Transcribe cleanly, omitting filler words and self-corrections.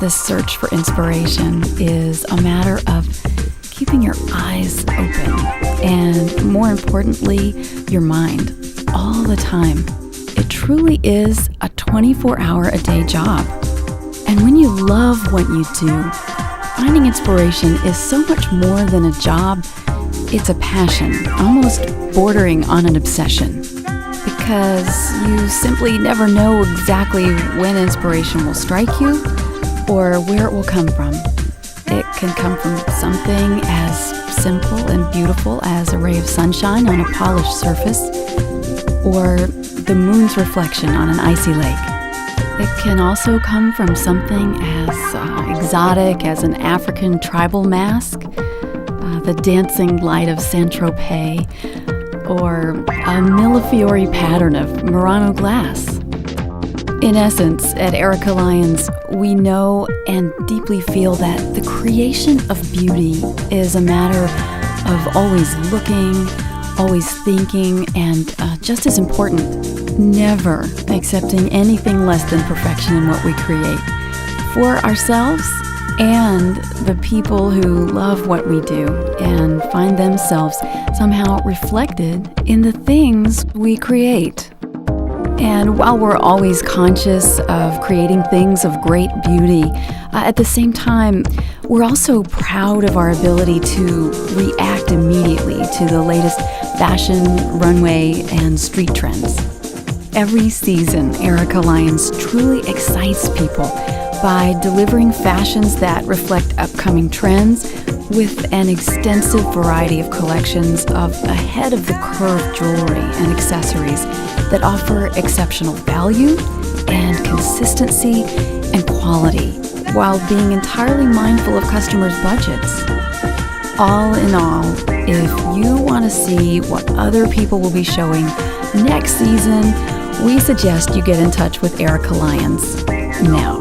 this search for inspiration is a matter of keeping your eyes open and, more importantly, your mind all the time. It truly is a 24-hour-a-day job. And when you love what you do, finding inspiration is so much more than a job. It's a passion, almost bordering on an obsession, because you simply never know exactly when inspiration will strike you or where it will come from. It can come from something as simple and beautiful as a ray of sunshine on a polished surface, or the moon's reflection on an icy lake. It can also come from something as exotic as an African tribal mask, the dancing light of Saint-Tropez, or a Millefiori pattern of Murano glass. In essence, at Erica Lyons, we know and deeply feel that the creation of beauty is a matter of always looking, always thinking, and just as important, never accepting anything less than perfection in what we create for ourselves and the people who love what we do and find themselves somehow reflected in the things we create. And while we're always conscious of creating things of great beauty, at the same time, we're also proud of our ability to react immediately to the latest fashion, runway, and street trends. Every season, Erica Lyons truly excites people by delivering fashions that reflect upcoming trends with an extensive variety of collections of ahead-of-the-curve jewelry and accessories that offer exceptional value and consistency and quality while being entirely mindful of customers' budgets. All in all, if you want to see what other people will be showing next season, we suggest you get in touch with Erica Lyons now.